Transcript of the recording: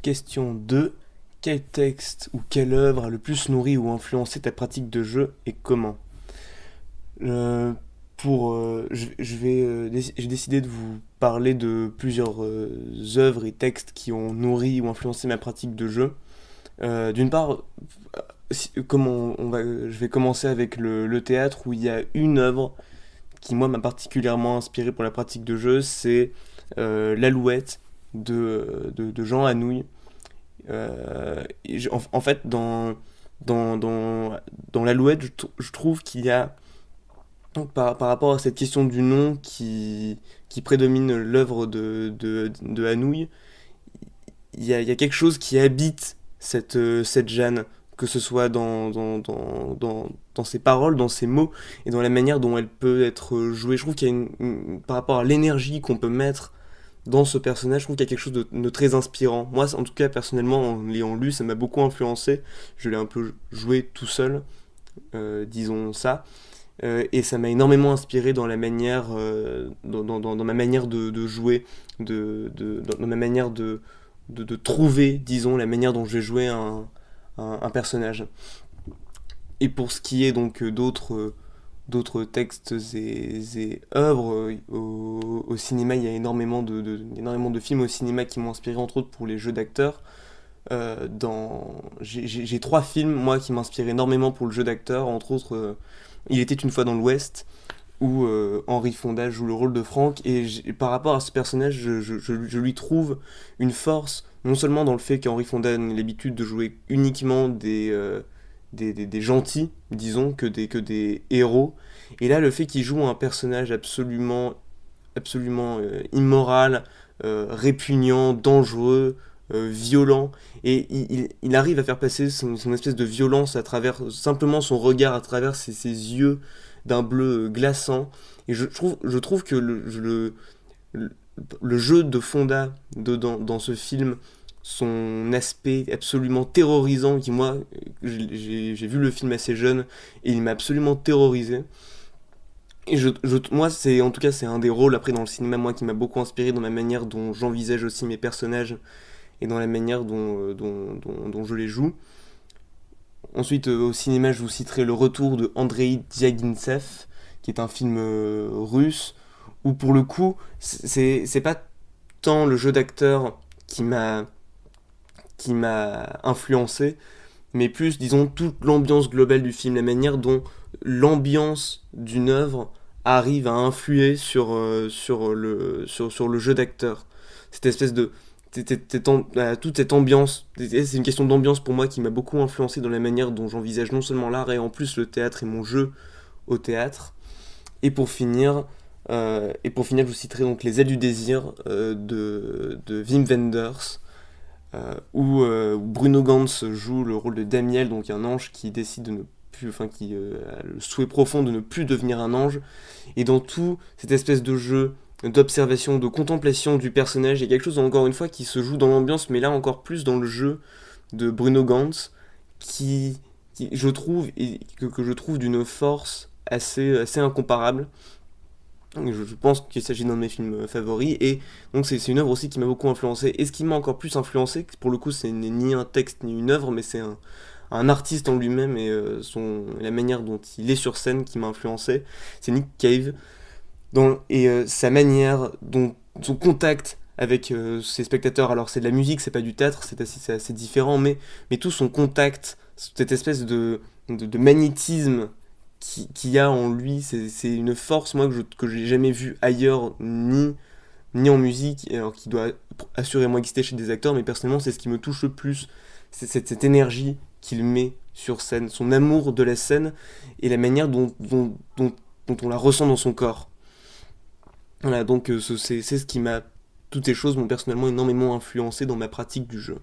Question 2. Quel texte ou quelle œuvre a le plus nourri ou influencé ta pratique de jeu et comment? Euh, j'ai décidé de vous parler de plusieurs œuvres et textes qui ont nourri ou influencé ma pratique de jeu. D'une part, je vais commencer avec le théâtre où il y a une œuvre qui moi m'a particulièrement inspiré pour la pratique de jeu, c'est l'Alouette de Jean Anouilh. En fait, dans, dans, dans l'Alouette, je trouve qu'il y a, donc, par rapport à cette question du nom qui prédomine l'œuvre de Anouilh, il y a quelque chose qui habite cette Jeanne, que ce soit dans ses paroles, dans ses mots, et dans la manière dont elle peut être jouée. Je trouve qu'il y a par rapport à l'énergie qu'on peut mettre dans ce personnage, je trouve qu'il y a quelque chose de très inspirant. Moi, en tout cas, personnellement, en l'ayant lu, ça m'a beaucoup influencé. Je l'ai un peu joué tout seul, disons ça. Et ça m'a énormément inspiré dans la manière, dans ma manière de jouer, dans ma manière de trouver, disons, la manière dont je vais jouer un personnage. Et pour ce qui est donc d'autres textes et œuvres, au cinéma, il y a énormément de films au cinéma qui m'ont inspiré, entre autres pour les jeux d'acteurs. J'ai trois films, moi, qui m'inspirent énormément pour le jeu d'acteur, entre autres Il était une fois dans l'Ouest, où Henry Fonda joue le rôle de Franck, et par rapport à ce personnage, je lui trouve une force, non seulement dans le fait qu'Henry Fonda a l'habitude de jouer uniquement des gentils, disons, que des héros, et là le fait qu'il joue un personnage absolument immoral, répugnant, dangereux, violent, et il arrive à faire passer son espèce de violence à travers simplement son regard, à travers ses yeux d'un bleu glaçant. Et je trouve que le jeu de Fonda dans ce film, son aspect absolument terrorisant, qui moi, j'ai vu le film assez jeune, et il m'a absolument terrorisé. Et moi, en tout cas, c'est un des rôles après dans le cinéma, moi, qui m'a beaucoup inspiré dans ma manière dont j'envisage aussi mes personnages et dans la manière dont je les joue. Ensuite, au cinéma, je vous citerai Le Retour de Andrei Diagintsev, qui est un film russe, où pour le coup, c'est pas tant le jeu d'acteur qui m'a influencé, mais plus, disons, toute l'ambiance globale du film, la manière dont l'ambiance d'une œuvre arrive à influer sur le jeu d'acteur. Cette espèce de toute cette ambiance, c'est une question d'ambiance pour moi qui m'a beaucoup influencé dans la manière dont j'envisage non seulement l'art et en plus le théâtre et mon jeu au théâtre. Et pour finir, je vous citerai donc Les Ailes du désir de Wim Wenders, où Bruno Ganz joue le rôle de Damiel, donc un ange qui décide de ne plus, enfin qui a le souhait profond de ne plus devenir un ange. Et dans tout cette espèce de jeu d'observation, de contemplation du personnage, il y a quelque chose encore une fois qui se joue dans l'ambiance, mais là encore plus dans le jeu de Bruno Ganz, qui je trouve, que je trouve d'une force assez incomparable. Je pense qu'il s'agit d'un de mes films favoris, et donc c'est une œuvre aussi qui m'a beaucoup influencé. Et ce qui m'a encore plus influencé, pour le coup c'est ni un texte ni une œuvre, mais c'est un artiste en lui-même et la manière dont il est sur scène qui m'a influencé, c'est Nick Cave, sa manière, son contact avec ses spectateurs. Alors c'est de la musique, c'est pas du théâtre, c'est assez différent, mais tout son contact, cette espèce de magnétisme qu'il y a en lui, c'est une force moi que j'ai jamais vue ailleurs, ni en musique, alors qui doit assurément exister chez des acteurs, mais personnellement c'est ce qui me touche le plus, c'est cette énergie qu'il met sur scène, son amour de la scène et la manière dont on la ressent dans son corps. Voilà, donc c'est ce qui m'a, toutes ces choses m'ont personnellement énormément influencé dans ma pratique du jeu.